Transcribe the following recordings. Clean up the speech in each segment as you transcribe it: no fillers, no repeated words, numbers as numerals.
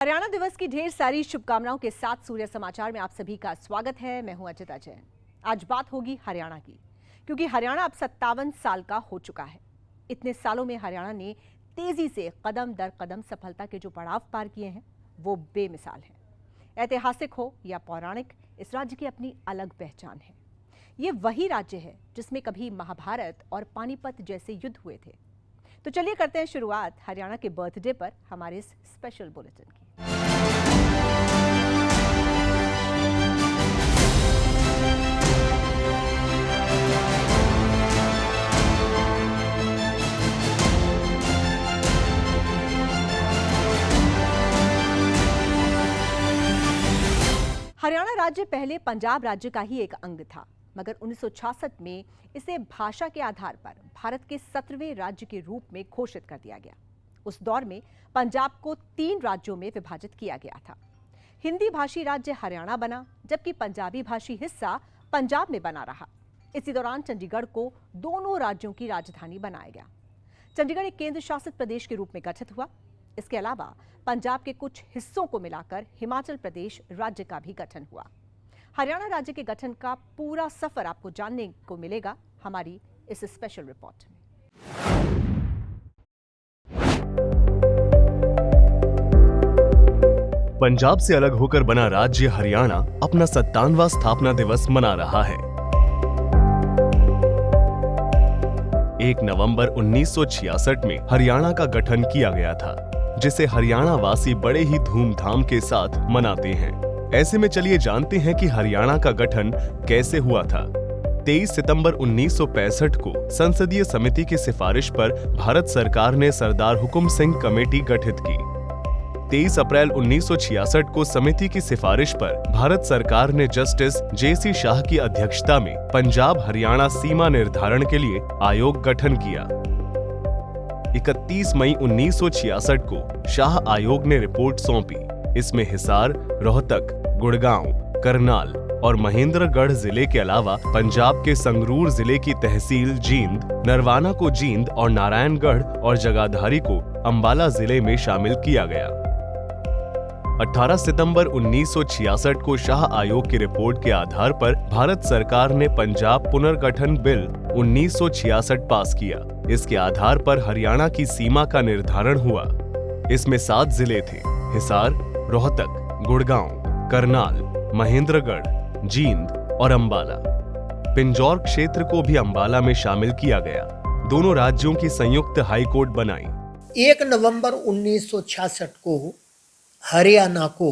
हरियाणा दिवस की ढेर सारी शुभकामनाओं के साथ सूर्य समाचार में आप सभी का स्वागत है। मैं हूं अजिता जैन। आज बात होगी हरियाणा की, क्योंकि हरियाणा अब 57 साल का हो चुका है। इतने सालों में हरियाणा ने तेजी से कदम दर कदम सफलता के जो पड़ाव पार किए हैं वो बेमिसाल हैं। ऐतिहासिक हो या पौराणिक, इस राज्य की अपनी अलग पहचान है। ये वही राज्य है जिसमें कभी महाभारत और पानीपत जैसे युद्ध हुए थे। तो चलिए करते हैं शुरुआत हरियाणा के बर्थडे पर हमारे इस स्पेशल बुलेटिन की। हरियाणा राज्य पहले पंजाब राज्य का ही एक अंग था, मगर 1966 में इसे भाषा के आधार पर भारत के 17वें राज्य के रूप में घोषित कर दिया गया। उस दौर में पंजाब को 3 राज्यों में विभाजित किया गया था। हिंदी भाषी राज्य हरियाणा बना, जबकि पंजाबी भाषी हिस्सा पंजाब में बना रहा। इसी दौरान चंडीगढ़ को दोनों राज्यों की राजधानी बनाया गया। चंडीगढ़ एक केंद्र शासित प्रदेश के रूप में गठित हुआ। इसके अलावा पंजाब के कुछ हिस्सों को मिलाकर हिमाचल प्रदेश राज्य का भी गठन हुआ। हरियाणा राज्य के गठन का पूरा सफर आपको जानने को मिलेगा हमारी इस स्पेशल रिपोर्ट में। पंजाब से अलग होकर बना राज्य हरियाणा अपना 57वां स्थापना दिवस मना रहा है। 1 नवंबर 1966 में हरियाणा का गठन किया गया था, जिसे हरियाणा वासी बड़े ही धूमधाम के साथ मनाते हैं। ऐसे में चलिए जानते हैं कि हरियाणा का गठन कैसे हुआ था। 23 सितंबर 1965 को संसदीय समिति की सिफारिश पर भारत सरकार ने सरदार हुकुम सिंह कमेटी गठित की। 23 अप्रैल 1966 को समिति की सिफारिश पर भारत सरकार ने जस्टिस जेसी शाह की अध्यक्षता में पंजाब हरियाणा सीमा निर्धारण के लिए आयोग गठन किया। 31 मई 1966 को शाह आयोग ने रिपोर्ट सौंपी। इसमें हिसार, रोहतक, गुड़गांव, करनाल और महेंद्रगढ़ जिले के अलावा पंजाब के संगरूर जिले की तहसील जींद, नरवाना को जींद और नारायणगढ़ और जगाधरी को अंबाला जिले में शामिल किया गया। 18 सितंबर 1966 को शाह आयोग की रिपोर्ट के आधार पर भारत सरकार ने पंजाब पुनर्गठन बिल 1966 पास किया। इसके आधार पर हरियाणा की सीमा का निर्धारण हुआ। इसमें 7 जिले थे: हिसार, रोहतक, गुड़गांव, करनाल, महेंद्रगढ़, जींद और अंबाला। पिंजौर क्षेत्र को भी अंबाला में शामिल किया गया। दोनों राज्यों की संयुक्त हाईकोर्ट बनाई। 1 नवंबर 1966 को हरियाणा को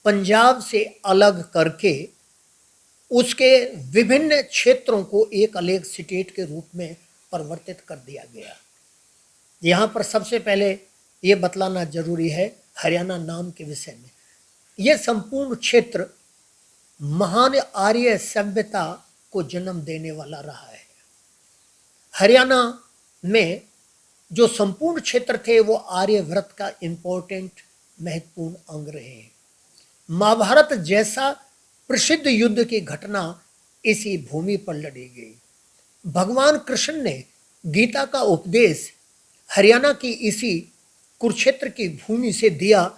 पंजाब से अलग करके उसके विभिन्न क्षेत्रों को एक अलग स्टेट के रूप में परिवर्तित कर दिया गया। यहाँ पर सबसे पहले ये बतलाना जरूरी है हरियाणा नाम के विषय में। यह संपूर्ण क्षेत्र महान आर्य सभ्यता को जन्म देने वाला रहा है। हरियाणा में जो संपूर्ण क्षेत्र थे वो आर्यव्रत का इम्पोर्टेंट महत्वपूर्ण अंग रहे हैं। महाभारत जैसा प्रसिद्ध युद्ध की घटना इसी भूमि पर लड़ी गई। भगवान कृष्ण ने गीता का उपदेश हरियाणा की इसी कुरुक्षेत्र की भूमि से दिया,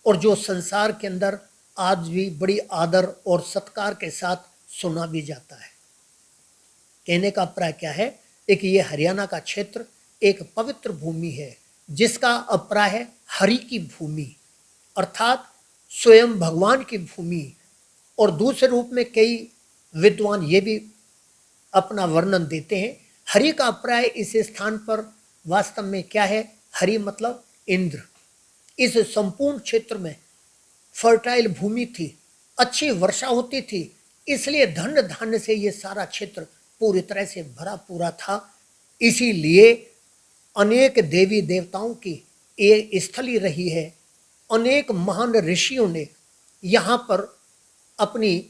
और जो संसार के अंदर आज भी बड़ी आदर और सत्कार के साथ सुना भी जाता है। कहने का अभिप्राय क्या है कि ये हरियाणा का क्षेत्र एक पवित्र भूमि है, जिसका अभिप्राय है हरि की भूमि, अर्थात स्वयं भगवान की भूमि। और दूसरे रूप में कई विद्वान ये भी अपना वर्णन देते हैं, हरि का अभिप्राय इस स्थान पर वास्तव में क्या है? हरि मतलब इंद्र। इस संपूर्ण क्षेत्र में फर्टाइल भूमि थी, अच्छी वर्षा होती थी, इसलिए धन धान्य से ये सारा क्षेत्र पूरी तरह से भरा पूरा था। इसीलिए अनेक देवी देवताओं की ये स्थली रही है। अनेक महान ऋषियों ने यहाँ पर अपनी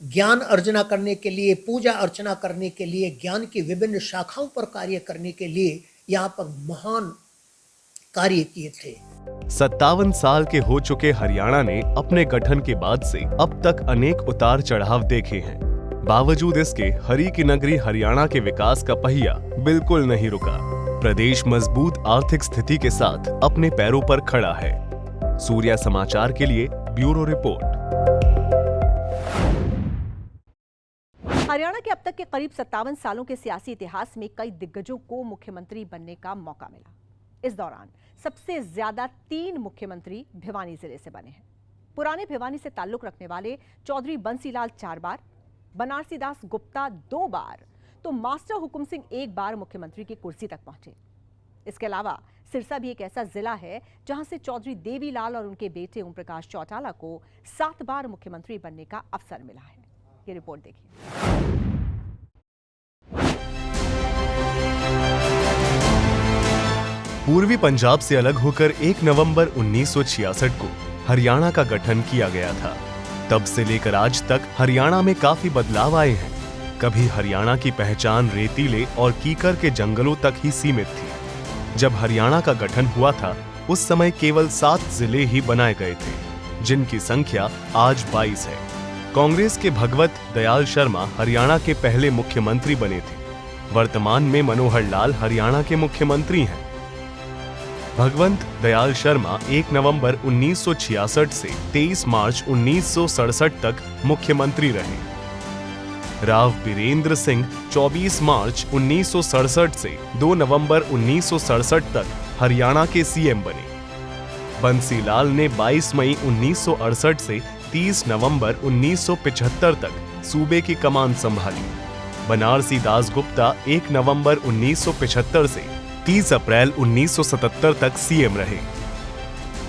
ज्ञान अर्जना करने के लिए, पूजा अर्चना करने के लिए, ज्ञान की विभिन्न शाखाओं पर कार्य करने के लिए यहाँ पर महान कार्य किए थे। 57 साल के हो चुके हरियाणा ने अपने गठन के बाद से अब तक अनेक उतार चढ़ाव देखे हैं। बावजूद इसके हरि की नगरी हरियाणा के विकास का पहिया बिल्कुल नहीं रुका। प्रदेश मजबूत आर्थिक स्थिति के साथ अपने पैरों पर खड़ा है। सूर्या समाचार के लिए ब्यूरो रिपोर्ट। हरियाणा के अब तक के करीब 57 सालों के सियासी इतिहास में कई दिग्गजों को मुख्यमंत्री बनने का मौका मिला। इस दौरान सबसे ज्यादा 3 मुख्यमंत्री भिवानी जिले से बने हैं। पुराने भिवानी से ताल्लुक रखने वाले चौधरी बंसीलाल 4 बार, बनारसी दास गुप्ता 2 बार, तो मास्टर हुकुम सिंह 1 बार मुख्यमंत्री की कुर्सी तक पहुंचे। इसके अलावा सिरसा भी एक ऐसा जिला है जहां से चौधरी देवीलाल और उनके बेटे ओम प्रकाश चौटाला को 7 बार मुख्यमंत्री बनने का अवसर मिला है। ये रिपोर्ट देखिए। पूर्वी पंजाब से अलग होकर 1 नवंबर 1966 को हरियाणा का गठन किया गया था। तब से लेकर आज तक हरियाणा में काफी बदलाव आए हैं। कभी हरियाणा की पहचान रेतीले और कीकर के जंगलों तक ही सीमित थी। जब हरियाणा का गठन हुआ था उस समय केवल 7 जिले ही बनाए गए थे, जिनकी संख्या आज 22 है। कांग्रेस के भगवत दयाल शर्मा हरियाणा के पहले मुख्यमंत्री बने थे। वर्तमान में मनोहर लाल हरियाणा के मुख्यमंत्री हैं। भगवंत दयाल शर्मा 1 नवंबर 1966 से 23 मार्च 1967 तक मुख्यमंत्री रहे। राव बीरेंद्र सिंह 24 मार्च 1967 से 2 नवंबर 1967 तक हरियाणा के सीएम बने। बंसीलाल ने 22 मई 1968 से 30 नवंबर 1975 तक सूबे की कमान संभाली। बनारसी दास गुप्ता 1 नवंबर 1975 से 30 अप्रैल 1977 तक सीएम रहे।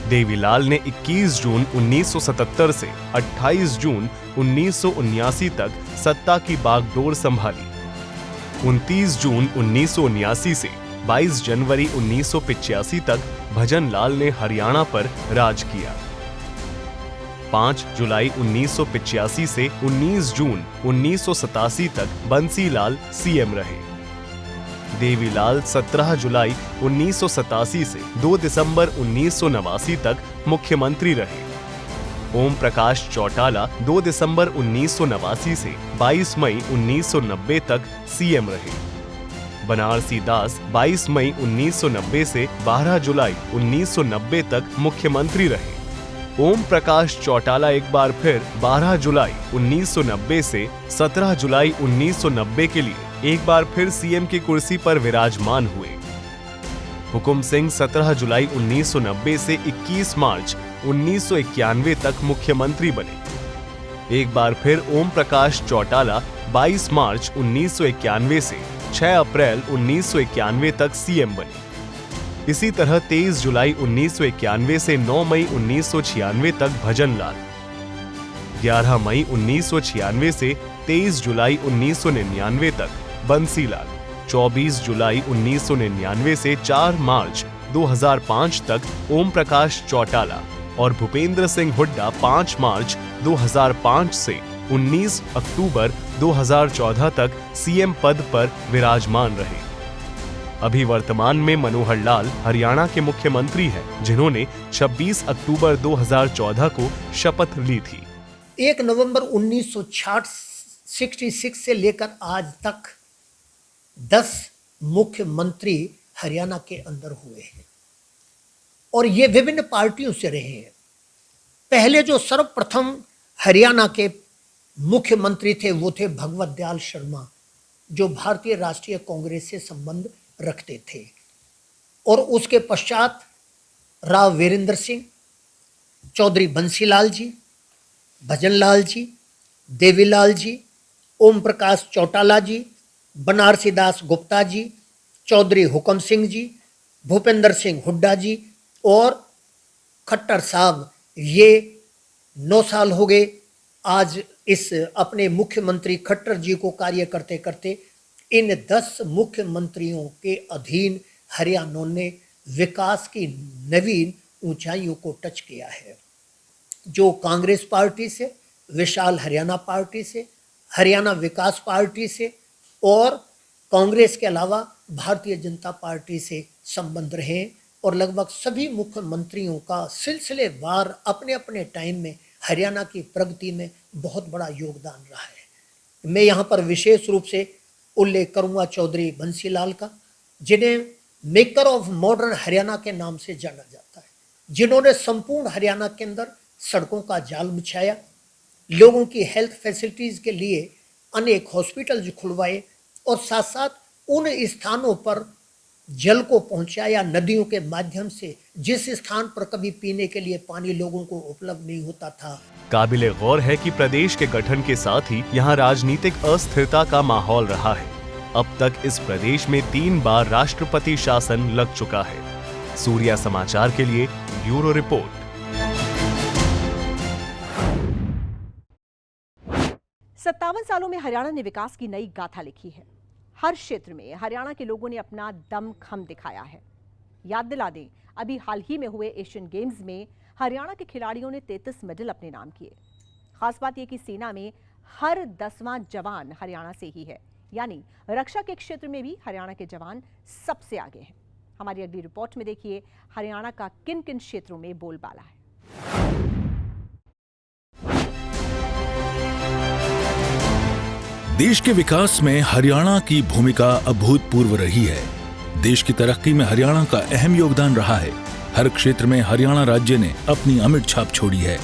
देवीलाल ने 21 जून 1977 से 28 जून 1979 तक सत्ता की बागडोर संभाली। 29 जून 1979 से 22 जनवरी 1985 तक भजनलाल ने हरियाणा पर राज किया। 5 जुलाई 1985 से 19 जून 1987 तक बंसीलाल सीएम रहे। देवीलाल 17 जुलाई 1987 से 2 दिसंबर 1989 तक मुख्यमंत्री रहे। ओम प्रकाश चौटाला 2 दिसंबर 1989 से 22 मई 1990 तक सीएम रहे। बनारसी दास 22 मई 1990 से 12 जुलाई 1990 तक मुख्यमंत्री रहे। ओम प्रकाश चौटाला एक बार फिर 12 जुलाई 1990 से 17 जुलाई 1990 के लिए एक बार फिर सीएम की कुर्सी पर विराजमान हुए। हुकुम सिंह 17 जुलाई 1990 से 21 मार्च 1991 तक मुख्यमंत्री बने। एक बार फिर ओम प्रकाश चौटाला 22 मार्च 1991 से 6 अप्रैल 1991 तक सीएम बने। इसी तरह 23 जुलाई 1991 से 9 मई 1996 तक भजनलाल, 11 मई 1996 से 23 जुलाई 1999 तक बंसीलाल, 24 जुलाई 1999 से 4 मार्च 2005 तक ओम प्रकाश चौटाला और भूपेंद्र सिंह हुड्डा 5 मार्च 2005 से 19 अक्टूबर 2014 तक सीएम पद पर विराजमान रहे। अभी वर्तमान में मनोहर लाल हरियाणा के मुख्यमंत्री हैं, जिन्होंने 26 अक्टूबर 2014 को शपथ ली थी। 1 नवंबर 1966 से लेकर आज तक 10 मुख्यमंत्री हरियाणा के अंदर हुए हैं और ये विभिन्न पार्टियों से रहे हैं। पहले जो सर्वप्रथम हरियाणा के मुख्यमंत्री थे वो थे भगवत दयाल शर्मा, जो भारतीय राष्ट्रीय कांग्रेस से संबंध रखते थे। और उसके पश्चात राव वीरेंद्र सिंह, चौधरी बंसीलाल जी, भजनलाल जी, देवीलाल जी, ओम प्रकाश चौटाला जी, बनारसी दास गुप्ता जी, चौधरी हुकम सिंह जी, भूपेंद्र सिंह हुड्डा जी और खट्टर साहब। ये 9 साल हो गए आज इस अपने मुख्यमंत्री खट्टर जी को कार्य करते करते। इन 10 मुख्यमंत्रियों के अधीन हरियाणा ने विकास की नवीन ऊंचाइयों को टच किया है। जो कांग्रेस पार्टी से, विशाल हरियाणा पार्टी से, हरियाणा विकास पार्टी से और कांग्रेस के अलावा भारतीय जनता पार्टी से संबंध रहे और लगभग सभी मुख्यमंत्रियों का सिलसिलेवार अपने अपने टाइम में हरियाणा की प्रगति में बहुत बड़ा योगदान रहा है। मैं यहाँ पर विशेष रूप से उल्लेख करूँगा चौधरी बंसीलाल का, जिन्हें मेकर ऑफ मॉडर्न हरियाणा के नाम से जाना जाता है। जिन्होंने संपूर्ण हरियाणा के अंदर सड़कों का जाल बिछाया, लोगों की हेल्थ फैसिलिटीज के लिए अनेक हॉस्पिटल खुलवाए और साथ साथ उन स्थानों पर जल को पहुंचाया नदियों के माध्यम से जिस स्थान पर कभी पीने के लिए पानी लोगों को उपलब्ध नहीं होता था। काबिले गौर है कि प्रदेश के गठन के साथ ही यहाँ राजनीतिक अस्थिरता का माहौल रहा है। अब तक इस प्रदेश में 3 बार राष्ट्रपति शासन लग चुका है। सूर्या समाचार के लिए ब्यूरो रिपोर्ट। 57 सालों में हरियाणा ने विकास की नई गाथा लिखी है। हर क्षेत्र में हरियाणा के लोगों ने अपना दमखम दिखाया है। याद दिला दें, अभी हाल ही में हुए एशियन गेम्स में हरियाणा के खिलाड़ियों ने 33 मेडल अपने नाम किए। खास बात यह कि सेना में हर 10वां जवान हरियाणा से ही है, यानी रक्षा के क्षेत्र में भी हरियाणा के जवान सबसे आगे हैं। हमारी अगली रिपोर्ट में देखिए हरियाणा का किन किन क्षेत्रों में बोलबाला है। देश के विकास में हरियाणा की भूमिका अभूतपूर्व रही है। देश की तरक्की में हरियाणा का अहम योगदान रहा है। हर क्षेत्र में हरियाणा राज्य ने अपनी अमिट छाप छोड़ी है।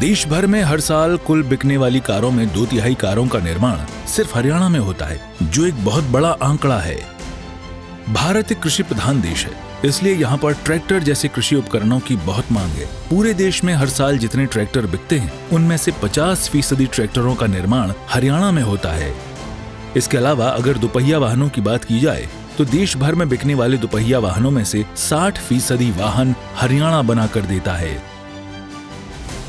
देश भर में हर साल कुल बिकने वाली कारों में 2/3 कारों का निर्माण सिर्फ हरियाणा में होता है, जो एक बहुत बड़ा आंकड़ा है। भारत एक कृषि प्रधान देश है, इसलिए यहाँ पर ट्रैक्टर जैसे कृषि उपकरणों की बहुत मांग है। पूरे देश में हर साल जितने ट्रैक्टर बिकते हैं, उनमें से 50% ट्रैक्टरों का निर्माण हरियाणा में होता है। इसके अलावा अगर दुपहिया वाहनों की बात की जाए तो देश भर में बिकने वाले दुपहिया वाहनों में से 60% वाहन हरियाणा बना कर देता है।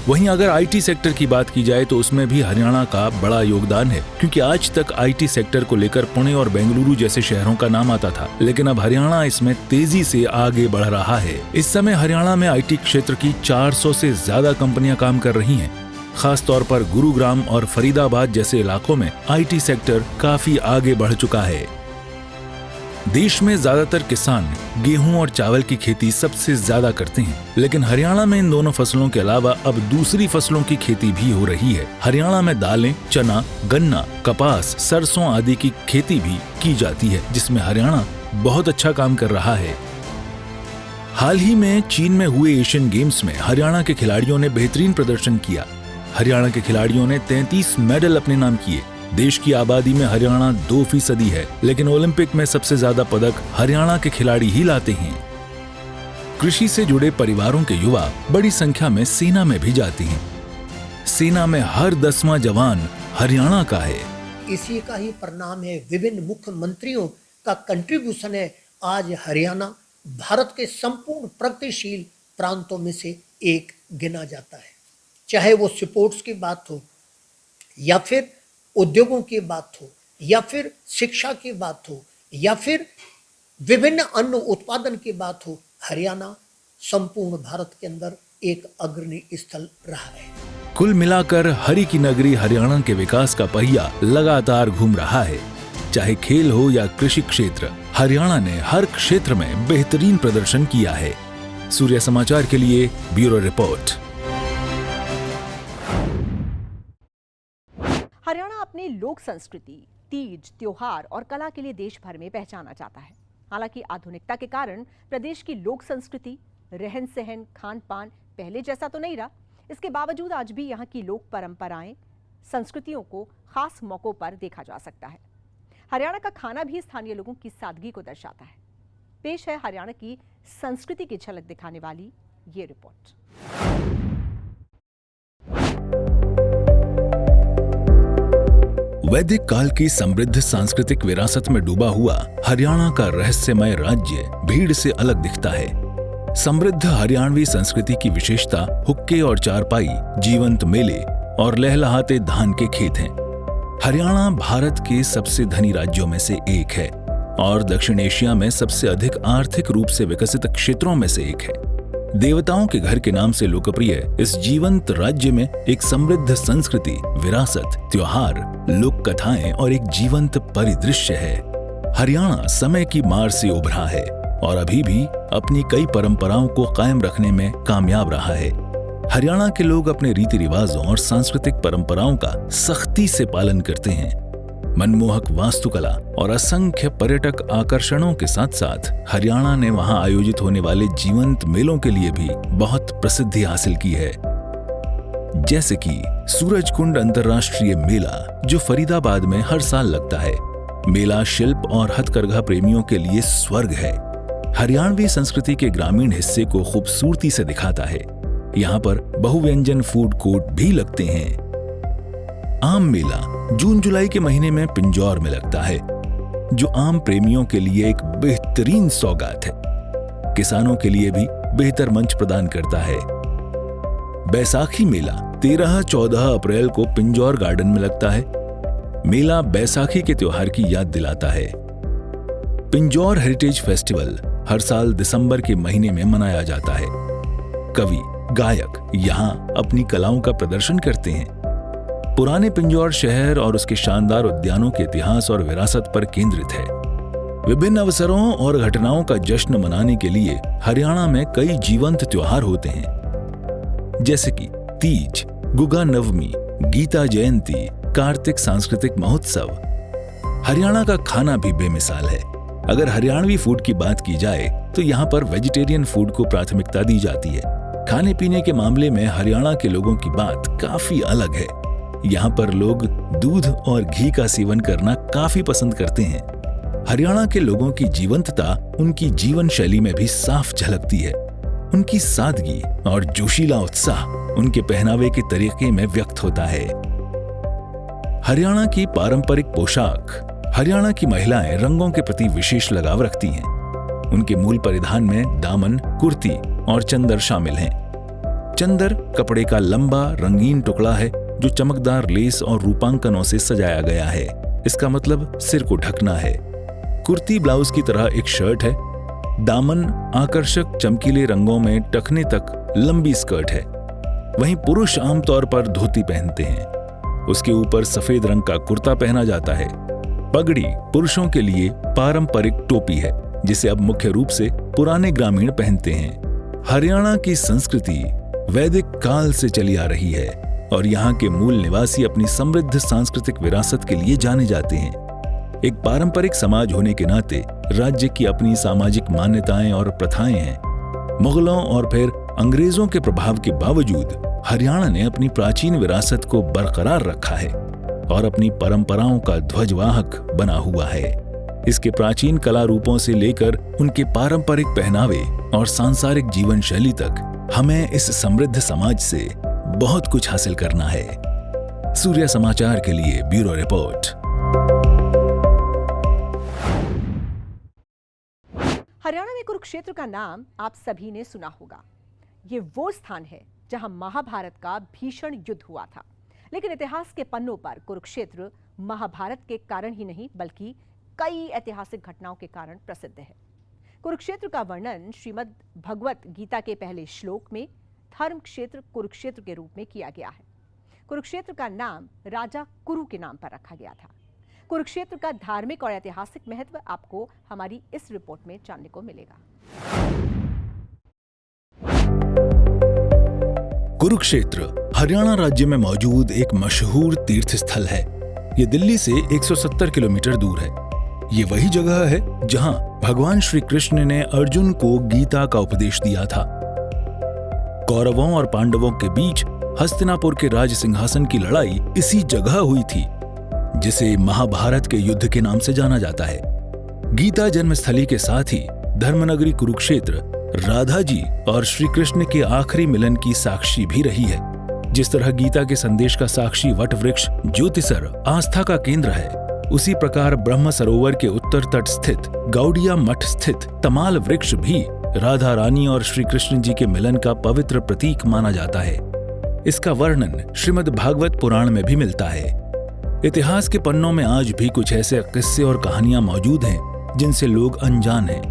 वहीं अगर आईटी सेक्टर की बात की जाए तो उसमें भी हरियाणा का बड़ा योगदान है, क्योंकि आज तक आईटी सेक्टर को लेकर पुणे और बेंगलुरु जैसे शहरों का नाम आता था, लेकिन अब हरियाणा इसमें तेजी से आगे बढ़ रहा है। इस समय हरियाणा में आईटी क्षेत्र की 400 से ज्यादा कंपनियां काम कर रही हैं। खास तौर पर गुरुग्राम और फरीदाबाद जैसे इलाकों में आईटी सेक्टर काफी आगे बढ़ चुका है। देश में ज्यादातर किसान गेहूं और चावल की खेती सबसे ज्यादा करते हैं, लेकिन हरियाणा में इन दोनों फसलों के अलावा अब दूसरी फसलों की खेती भी हो रही है। हरियाणा में दालें, चना, गन्ना, कपास, सरसों आदि की खेती भी की जाती है, जिसमें हरियाणा बहुत अच्छा काम कर रहा है। हाल ही में चीन में हुए एशियन गेम्स में हरियाणा के खिलाड़ियों ने बेहतरीन प्रदर्शन किया। हरियाणा के खिलाड़ियों ने 33 मेडल अपने नाम किए। देश की आबादी में हरियाणा 2% है, लेकिन ओलंपिक में सबसे ज्यादा पदक हरियाणा के खिलाड़ी ही लाते हैं। कृषि से जुड़े परिवारों के युवा बड़ी संख्या में सेना में भी जाते हैं। सेना में हर 10वां जवान हरियाणा का है। इसी का ही परिणाम है, विभिन्न मुख्यमंत्रियों का कंट्रीब्यूशन है। आज हरियाणा भारत के संपूर्ण प्रगतिशील प्रांतों में से एक गिना जाता है। चाहे वो स्पोर्ट्स की बात हो, या फिर उद्योगों की बात हो, या फिर शिक्षा की बात हो, या फिर विभिन्न अन्न उत्पादन की बात हो, हरियाणा संपूर्ण भारत के अंदर एक अग्रणी स्थल रहा है। कुल मिलाकर हरि की नगरी हरियाणा के विकास का पहिया लगातार घूम रहा है। चाहे खेल हो या कृषि क्षेत्र, हरियाणा ने हर क्षेत्र में बेहतरीन प्रदर्शन किया है। सूर्य समाचार के लिए ब्यूरो रिपोर्ट। हरियाणा अपनी लोक संस्कृति, तीज, त्योहार और कला के लिए देश भर में पहचाना जाता है। हालांकि आधुनिकता के कारण प्रदेश की लोक संस्कृति, रहन सहन, खान पान पहले जैसा तो नहीं रहा। इसके बावजूद आज भी यहाँ की लोक परंपराएं, संस्कृतियों को खास मौकों पर देखा जा सकता है। हरियाणा का खाना भी स्थानीय लोगों की सादगी को दर्शाता है। पेश है हरियाणा की संस्कृति की झलक दिखाने वाली ये रिपोर्ट। वैदिक काल की समृद्ध सांस्कृतिक विरासत में डूबा हुआ हरियाणा का रहस्यमय राज्य भीड़ से अलग दिखता है। समृद्ध हरियाणवी संस्कृति की विशेषता हुक्के और चारपाई, जीवंत मेले और लहलहाते धान के खेत हैं। हरियाणा भारत के सबसे धनी राज्यों में से एक है और दक्षिण एशिया में सबसे अधिक आर्थिक रूप से विकसित क्षेत्रों में से एक है। देवताओं के घर के नाम से लोकप्रिय इस जीवंत राज्य में एक समृद्ध संस्कृति, विरासत, त्योहार, लोक कथाएं और एक जीवंत परिदृश्य है। हरियाणा समय की मार से उभरा है और अभी भी अपनी कई परंपराओं को कायम रखने में कामयाब रहा है। हरियाणा के लोग अपने रीति रिवाजों और सांस्कृतिक परंपराओं का सख्ती से पालन करते हैं। मनमोहक वास्तुकला और असंख्य पर्यटक आकर्षणों के साथ साथ हरियाणा ने वहां आयोजित होने वाले जीवंत मेलों के लिए भी बहुत प्रसिद्धि हासिल की है। जैसे कि सूरजकुंड अंतर्राष्ट्रीय मेला जो फरीदाबाद में हर साल लगता है। मेला शिल्प और हथकरघा प्रेमियों के लिए स्वर्ग है। हरियाणवी संस्कृति के ग्रामीण हिस्से को खूबसूरती से दिखाता है। यहाँ पर बहुव्यंजन फूड कोर्ट भी लगते हैं। आम मेला जून जुलाई के महीने में पिंजौर में लगता है, जो आम प्रेमियों के लिए एक बेहतरीन सौगात है। किसानों के लिए भी बेहतर मंच प्रदान करता है। बैसाखी मेला 13-14 अप्रैल को पिंजौर गार्डन में लगता है। मेला बैसाखी के त्योहार की याद दिलाता है। पिंजौर हेरिटेज फेस्टिवल हर साल दिसंबर के महीने में मनाया जाता है। कवि, गायक यहाँ अपनी कलाओं का प्रदर्शन करते हैं। पुराने पिंजौर शहर और उसके शानदार उद्यानों के इतिहास और विरासत पर केंद्रित है। विभिन्न अवसरों और घटनाओं का जश्न मनाने के लिए हरियाणा में कई जीवंत त्योहार होते हैं, जैसे कि तीज, गुगा नवमी, गीता जयंती, कार्तिक सांस्कृतिक महोत्सव। हरियाणा का खाना भी बेमिसाल है। अगर हरियाणवी फूड की बात की जाए तो यहाँ पर वेजिटेरियन फूड को प्राथमिकता दी जाती है। खाने पीने के मामले में हरियाणा के लोगों की बात काफी अलग है। यहाँ पर लोग दूध और घी का सेवन करना काफी पसंद करते हैं। हरियाणा के लोगों की जीवंतता उनकी जीवन शैली में भी साफ झलकती है। उनकी सादगी और जोशीला उत्साह उनके पहनावे के तरीके में व्यक्त होता है। हरियाणा की पारंपरिक पोशाक। हरियाणा की महिलाएं रंगों के प्रति विशेष लगाव रखती हैं। उनके मूल परिधान में दामन, कुर्ती और चंदर शामिल हैं। चंदर कपड़े का लंबा रंगीन टुकड़ा है जो चमकदार लेस और रूपांकनों से सजाया गया है। इसका मतलब सिर को ढकना है। कुर्ती ब्लाउज की तरह एक शर्ट है। दामन आकर्षक चमकीले रंगों में टखने तक लंबी स्कर्ट है। वहीं पुरुष आमतौर पर धोती पहनते हैं। उसके ऊपर सफेद रंग का कुर्ता पहना जाता है। पगड़ी पुरुषों के लिए पारंपरिक टोपी है, जिसे अब मुख्य रूप से पुराने ग्रामीण पहनते हैं। हरियाणा की संस्कृति वैदिक काल से चली आ रही है और यहाँ के मूल निवासी अपनी समृद्ध सांस्कृतिक विरासत के लिए जाने जाते हैं। एक पारंपरिक समाज होने के नाते राज्य की अपनी सामाजिक मान्यताएं और प्रथाएं हैं। मुगलों और फिर अंग्रेजों के प्रभाव के बावजूद हरियाणा ने अपनी प्राचीन विरासत को बरकरार रखा है और अपनी परंपराओं का ध्वजवाहक बना हुआ है। इसके प्राचीन कला रूपों से लेकर उनके पारंपरिक पहनावे और सांसारिक जीवन शैली तक हमें इस समृद्ध समाज से बहुत कुछ हासिल करना है। सूर्य समाचार के लिए ब्यूरो रिपोर्ट। हरियाणा में कुरुक्षेत्र का नाम आप सभी ने सुना होगा। ये वो स्थान है जहां महाभारत का भीषण युद्ध हुआ था। लेकिन इतिहास के पन्नों पर कुरुक्षेत्र महाभारत के कारण ही नहीं बल्कि कई ऐतिहासिक घटनाओं के कारण प्रसिद्ध है। कुरुक्षेत्र का वर्णन श्रीमद् भगवत गीता के पहले श्लोक में धर्म क्षेत्र कुरुक्षेत्र के रूप में किया गया है। कुरुक्षेत्र का नाम राजा कुरु के नाम पर रखा गया था। कुरुक्षेत्र का धार्मिक और ऐतिहासिक महत्व आपको हमारी इस रिपोर्ट में जानने को मिलेगा। कुरुक्षेत्र हरियाणा राज्य में मौजूद एक मशहूर तीर्थ स्थल है। ये दिल्ली से 170 किलोमीटर दूर है। ये वही जगह है जहां भगवान श्री कृष्ण ने अर्जुन को गीता का उपदेश दिया था। कौरवों और पांडवों के बीच हस्तिनापुर के राज सिंहासन की लड़ाई इसी जगह हुई थी, जिसे महाभारत के युद्ध के नाम से जाना जाता है। गीता जन्मस्थली के साथ ही धर्मनगरी कुरुक्षेत्र राधा जी और श्री कृष्ण के आखिरी मिलन की साक्षी भी रही है। जिस तरह गीता के संदेश का साक्षी वट वृक्ष ज्योतिसर आस्था का केंद्र है, उसी प्रकार ब्रह्म सरोवर के उत्तर तट स्थित गौड़िया मठ स्थित तमाल वृक्ष भी राधा रानी और श्री कृष्ण जी के मिलन का पवित्र प्रतीक माना जाता है। इसका वर्णन श्रीमद् भागवत पुराण में भी मिलता है। इतिहास के पन्नों में आज भी कुछ ऐसे किस्से और कहानियां मौजूद हैं जिनसे लोग अनजान हैं।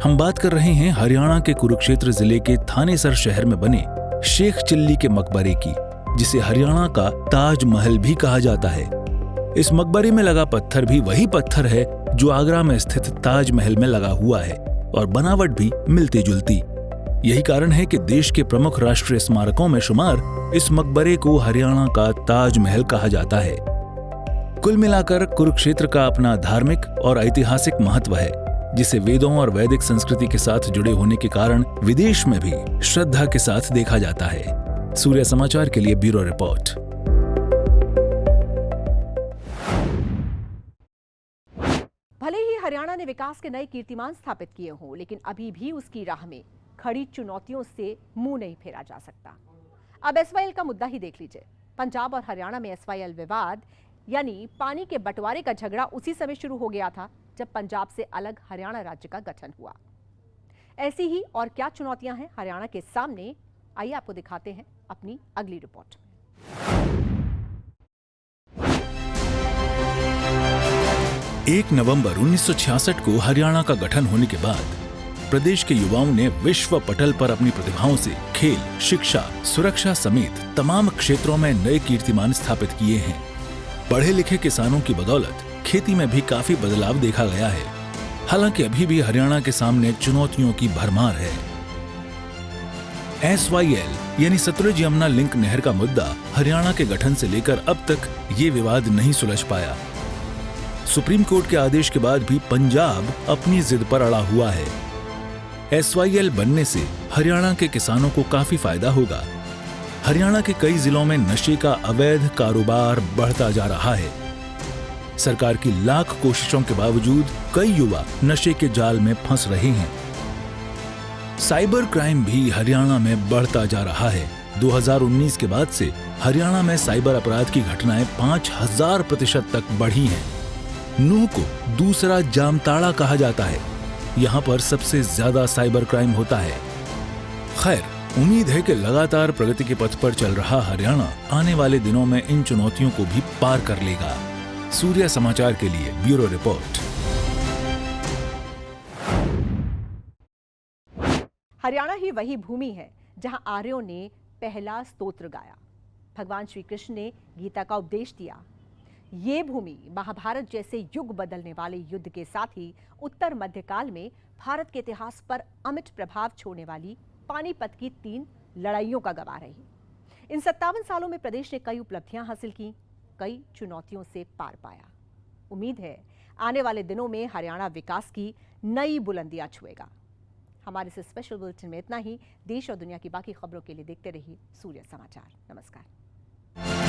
हम बात कर रहे हैं हरियाणा के कुरुक्षेत्र जिले के थानेसर शहर में बने शेख चिल्ली के मकबरे की, जिसे हरियाणा का ताजमहल भी कहा जाता है। इस मकबरे में लगा पत्थर भी वही पत्थर है जो आगरा में स्थित ताजमहल में लगा हुआ है और बनावट भी मिलती जुलती। यही कारण है कि देश के प्रमुख राष्ट्रीय स्मारकों में शुमार इस मकबरे को हरियाणा का ताजमहल कहा जाता है। कुल मिलाकर कुरुक्षेत्र का अपना धार्मिक और ऐतिहासिक महत्व है, जिसे वेदों और वैदिक संस्कृति के साथ जुड़े होने के कारण विदेश में भी श्रद्धा के साथ देखा जाता है। सूर्य समाचार के लिए ब्यूरो रिपोर्ट। भले ही हरियाणा ने विकास के नए कीर्तिमान स्थापित किए हों, लेकिन अभी भी उसकी राह में खड़ी चुनौतियों से मुंह नहीं फेरा जा सकता। अब एसवाईएल का मुद्दा ही देख लीजिए। पंजाब और हरियाणा में एसवाईएल विवाद यानी पानी के बंटवारे का झगड़ा उसी समय शुरू हो गया था जब पंजाब से अलग हरियाणा राज्य का गठन हुआ। ऐसी ही और क्या चुनौतियां हैं हरियाणा के सामने, आइए आपको दिखाते हैं अपनी अगली रिपोर्ट में। 1 नवंबर 1966 को हरियाणा का गठन होने के बाद प्रदेश के युवाओं ने विश्व पटल पर अपनी प्रतिभाओं से खेल, शिक्षा, सुरक्षा समेत तमाम क्षेत्रों में नए कीर्तिमान स्थापित किए हैं। पढ़े लिखे किसानों की बदौलत खेती में भी काफी बदलाव देखा गया है। हालांकि अभी भी हरियाणा के सामने चुनौतियों की भरमार है। एसवाईएल यानी सतलुज यमुना लिंक नहर का मुद्दा हरियाणा के गठन से लेकर अब तक ये विवाद नहीं सुलझ पाया। सुप्रीम कोर्ट के आदेश के बाद भी पंजाब अपनी जिद पर अड़ा हुआ है। एसवाईएल बनने से हरियाणा के किसानों को काफी फायदा होगा। हरियाणा के कई जिलों में नशे का अवैध कारोबार बढ़ता जा रहा है। सरकार की लाख कोशिशों के बावजूद कई युवा नशे के जाल में फंस रहे हैं। साइबर क्राइम भी हरियाणा में बढ़ता जा रहा है। 2019 के बाद से हरियाणा में साइबर अपराध की घटनाएं 5000% तक बढ़ी हैं। नूह को दूसरा जामताड़ा कहा जाता है। यहाँ पर सबसे ज्यादा साइबर क्राइम होता है। खैर, उम्मीद है कि लगातार प्रगति के पथ पर चल रहा हरियाणा आने वाले दिनों में इन चुनौतियों को भी पार कर लेगा। सूर्य समाचार के लिए ब्यूरो रिपोर्ट। हरियाणा ही वही भूमि है जहां आर्यों ने पहला स्तोत्र गाया, भगवान श्री कृष्ण ने गीता का उपदेश दिया। ये भूमि महाभारत जैसे युग बदलने वाले युद्ध के साथ ही उत्तर मध्यकाल में भारत के इतिहास पर अमिट प्रभाव छोड़ने वाली पानीपत की 3 लड़ाइयों का गवाह रही। इन 57 सालों में प्रदेश ने कई उपलब्धियां हासिल की, कई चुनौतियों से पार पाया। उम्मीद है आने वाले दिनों में हरियाणा विकास की नई बुलंदियां छुएगा। हमारे इस स्पेशल बुलेटिन में इतना ही। देश और दुनिया की बाकी खबरों के लिए देखते रहिए सूर्य समाचार। नमस्कार।